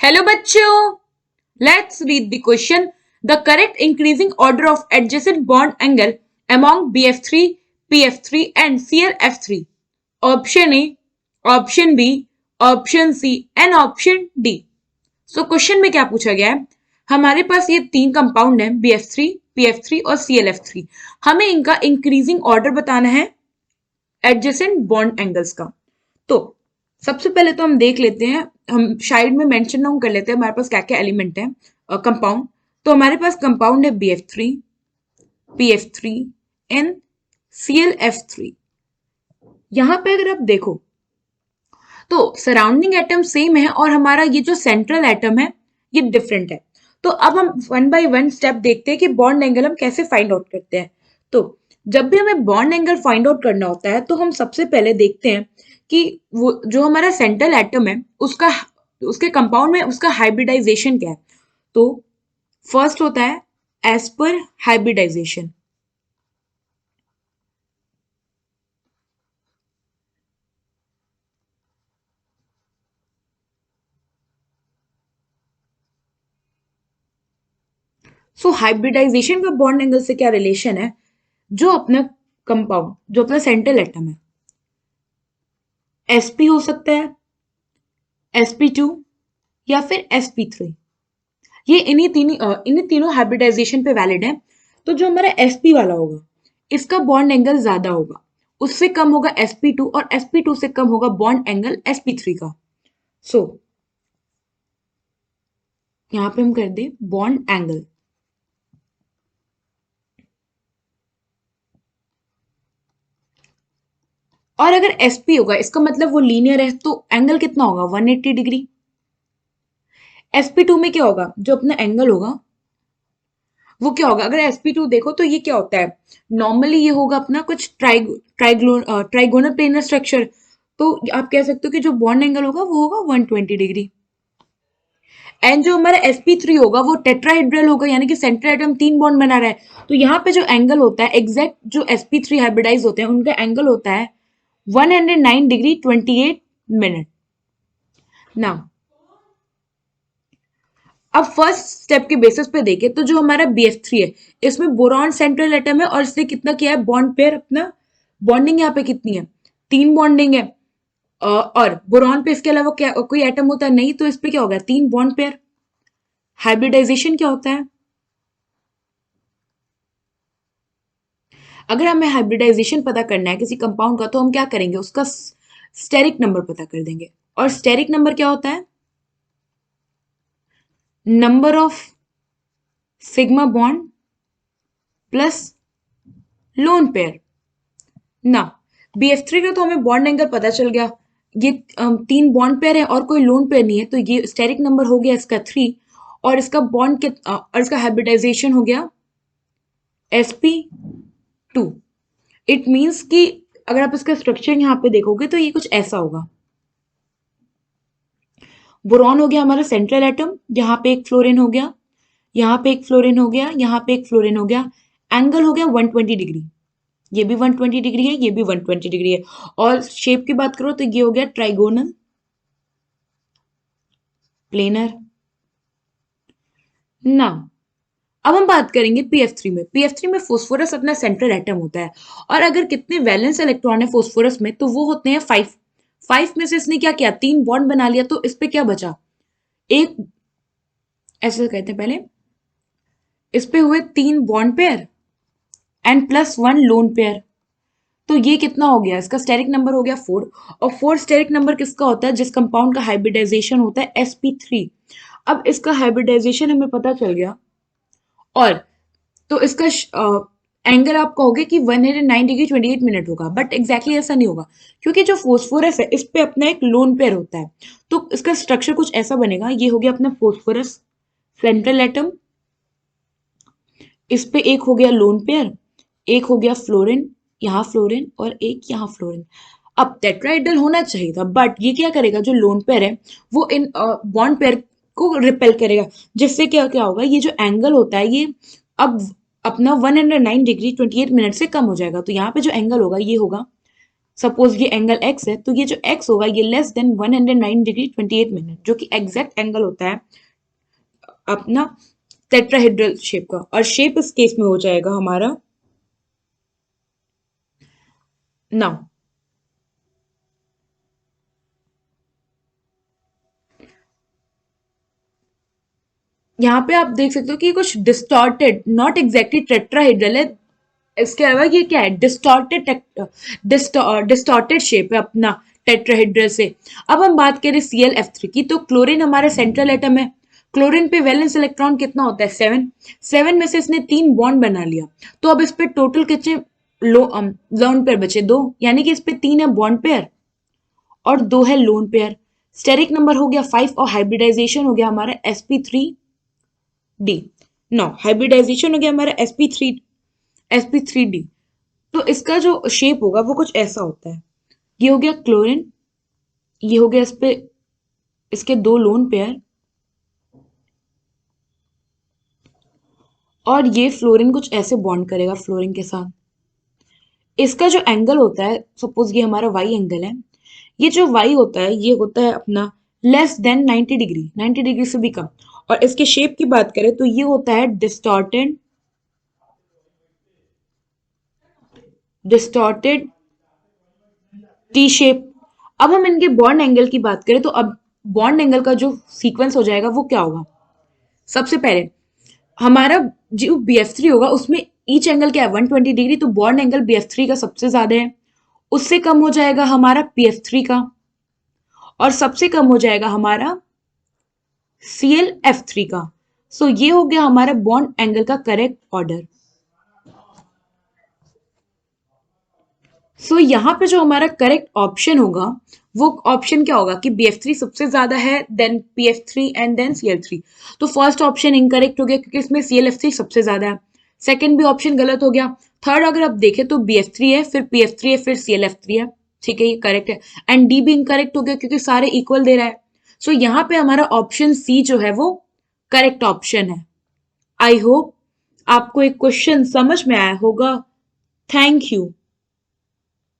Hello बच्चों, let's read the question. The correct increasing order of adjacent bond angle among BF3, PF3 and ClF3। Option A, option B, option C and option D. So question में क्या पूछा गया है, हमारे पास ये तीन compound है BF3, PF3 और ClF3। हमें इनका इंक्रीजिंग ऑर्डर बताना है एडजेसेंट बॉन्ड एंगल्स का। तो सबसे पहले तो हम देख लेते हैं, हम साइड में मेंशन डाउन कर लेते हैं हमारे पास क्या क्या एलिमेंट है कंपाउंड। तो हमारे पास कंपाउंड है BF3, PF3 एंड ClF3। यहां पे अगर आप देखो तो सराउंडिंग एटम सेम है और हमारा ये जो सेंट्रल एटम है ये डिफरेंट है। तो अब हम वन बाय वन स्टेप देखते हैं कि बॉन्ड एंगल हम कैसे फाइंड आउट करते हैं। तो जब भी हमें बॉन्ड एंगल फाइंड आउट करना होता है तो हम सबसे पहले देखते हैं कि वो जो हमारा सेंट्रल एटम है उसका उसके कंपाउंड में उसका हाइब्रिडाइजेशन क्या है। तो फर्स्ट होता है एज पर हाइब्रिडाइजेशन। सो हाइब्रिडाइजेशन का बॉन्ड एंगल से क्या रिलेशन है, जो अपना कंपाउंड जो अपना सेंट्रल एटम है sp हो सकता है, sp2 या फिर sp3। ये इन्हीं तीनों हाइब्रिडाइजेशन पे वैलिड है। तो जो हमारा sp वाला होगा इसका बॉन्ड एंगल ज्यादा होगा, उससे कम होगा sp2 और sp2 से कम होगा बॉन्ड एंगल sp3 का। सो यहां पे हम कर दे बॉन्ड एंगल। और अगर sp होगा इसका मतलब वो लीनियर है, तो एंगल कितना होगा 180 डिग्री। sp2 में क्या होगा, जो अपना एंगल होगा वो क्या होगा, अगर sp2 देखो तो ये क्या होता है, नॉर्मली ये होगा अपना कुछ ट्राइगोनल प्लेनर स्ट्रक्चर। तो आप कह सकते हो कि जो बॉन्ड एंगल होगा वो होगा 120 डिग्री। एंड जो हमारा sp3 होगा वो टेट्राहेड्रल होगा, यानी कि सेंट्रल एटम तीन बॉन्ड बना रहा है। तो यहाँ पे जो एंगल होता है एग्जैक्ट जो sp3 हाइब्रिडाइज होते हैं उनका एंगल होता है 109 डिग्री 28 मिनट। नाउ अब फर्स्ट स्टेप के बेसिस पे देखें तो जो हमारा BF3 है इसमें बोरॉन सेंट्रल एटम है और इसने कितना किया है बॉन्ड पेयर अपना। बॉन्डिंग यहाँ पे कितनी है, तीन बॉन्डिंग है। और बोरॉन पे इसके अलावा क्या कोई एटम होता है नहीं, तो इस पे क्या होगा तीन बॉन्ड पेयर। हाइब्रिडाइजेशन क्या होता है, अगर हमें हाइब्रिडाइजेशन पता करना है किसी कंपाउंड का तो हम क्या करेंगे, उसका स्टेरिक नंबर पता कर देंगे। और स्टेरिक नंबर क्या होता है, number of sigma bond plus lone pair. ना BF3 का तो हमें बॉन्ड एंगल पता चल गया, ये तीन बॉन्ड पेयर है और कोई लोन पेयर नहीं है, तो ये स्टेरिक नंबर हो गया इसका 3। और इसका बॉन्ड के और इसका हाइब्रिडाइजेशन हो गया sp2। इट मीन्स कि अगर आप इसका स्ट्रक्चर यहाँ पे देखोगे तो ये कुछ ऐसा होगा। बोरॉन हो गया हमारा सेंट्रल एटम, यहाँ पे एक फ्लोरीन हो गया, यहाँ पे एक फ्लोरीन हो गया, यहाँ पे एक फ्लोरीन हो गया। एंगल हो गया 120 डिग्री, ये भी 120 डिग्री है, ये भी 120 डिग्री है। और शेप की बात करो तो ये हो गया ट्राइगोनल प्लेनर। ना अब हम बात करेंगे PF3 में। PF3 में फोस्फोरस अपना सेंट्रल एटम होता है और अगर कितने वैलेंस इलेक्ट्रॉन है फोस्फोरस में तो वो होते हैं 5। 5 में से इसने क्या किया, तीन बॉन्ड बना लिया, तो इस पे क्या बचा, एक, ऐसे कहते हैं पहले, इस पे हुए तीन bond pair and plus one lone pair. तो ये कितना हो गया, इसका स्टेरिक नंबर हो गया 4। और 4 स्टेरिक नंबर किसका होता है, जिस कंपाउंड का हाइब्रिडाइजेशन होता है sp3। अब इसका हाइब्रिडाइजेशन हमें पता चल गया और तो इसका एंगल आप कहोगे कि 109 डिग्री 28 मिनट होगा, बट एग्जैक्टली ऐसा नहीं होगा, क्योंकि जो फोस्फोरस है इस पे अपना एक लोन पेयर होता है। तो इसका स्ट्रक्चर कुछ ऐसा बनेगा, ये हो गया अपना फोस्फोरस सेंट्रल एटम, इस पे एक हो गया लोन पेयर, एक हो गया फ्लोरीन और एक यहाँ फ्लोरीन। अब टेट्राहेड्रल होना चाहिए था, बट ये क्या करेगा, जो लोन पेयर है वो इन बॉन्ड पेयर को रिपेल करेगा, जिससे क्या क्या होगा, ये जो एंगल होता है ये अब अपना 109 डिग्री 28 मिनट से कम हो जाएगा। तो यहाँ पे जो एंगल होगा ये होगा सपोज ये एंगल x है, तो ये जो x होगा ये लेस देन 109 डिग्री 28 मिनट, जो कि एग्जैक्ट एंगल होता है अपना टेट्राहेड्रल शेप का। और शेप इस केस में हो जाएगा हमारा नाउ। यहाँ पे आप देख सकते हो कि कुछ डिस्टॉर्टेड, नॉट एग्जैक्टली टेट्राहेड्रल है, इसके अलावा ये क्या है, डिस्टॉर्टेड शेप है अपना टेट्राहेड्रल से। अब हम बात करें ClF3 की, तो क्लोरीन हमारा सेंट्रल एटम है। क्लोरीन पे वैलेंस इलेक्ट्रॉन कितना होता है, 7। 7 में से इसने 3 बॉन्ड बना लिया, तो अब इस पे टोटल कितने लोन पेयर बचे, 2, यानी कि इस पे 3 है बॉन्ड पेयर और 2 है लोन पेयर। स्टेरिक नंबर हो गया 5 और हाइब्रिडाइजेशन हो गया हमारा sp3d। नो, हाइब्रिडाइजेशन हो गया हमारा sp3d। तो इसका जो शेप होगा वो कुछ ऐसा होता है। ये हो गया क्लोरीन, ये हो गया इस पे इसके 2 लोन पेयर, और ये फ्लोरीन कुछ ऐसे बॉन्ड करेगा फ्लोरीन के साथ। इसका जो एंगल होता है, सपोज ये हमारा वाई एंगल है, ये जो वाई होता है ये होता है अपना लेस देन 90 डिग्री, 90 डिग्री से भी कम। और इसके शेप की बात करें तो ये होता है डिस्टॉर्टेड टी शेप। अब हम इनके बॉन्ड एंगल की बात करें तो अब बॉन्ड एंगल का जो सीक्वेंस हो जाएगा वो क्या होगा, सबसे पहले हमारा जो BF3 होगा उसमें ईच एंगल क्या है, 120 डिग्री, तो बॉन्ड एंगल BF3 का सबसे ज्यादा है। उससे कम हो जाएगा हमारा PF3 का, और सबसे कम हो जाएगा हमारा ClF3 का। सो ये हो गया हमारा बॉन्ड एंगल का करेक्ट ऑर्डर। सो यहाँ पे जो हमारा करेक्ट ऑप्शन होगा वो ऑप्शन क्या होगा कि BF3 सबसे ज्यादा है, then PF3 and then CL3। तो फर्स्ट ऑप्शन इनकरेक्ट हो गया क्योंकि इसमें ClF3 सबसे ज्यादा है। सेकंड भी ऑप्शन गलत हो गया। थर्ड अगर आप देखें तो BF3 है, फिर PF3 है, फिर ClF3 है। ठीक है, ये करेक्ट है। एंड डी भी इनकरेक्ट हो गया क्योंकि सारे इक्वल दे रहा है। सो यहाँ पे हमारा ऑप्शन सी जो है वो करेक्ट ऑप्शन है। आई होप आपको एक क्वेश्चन समझ में आया होगा। Thank you.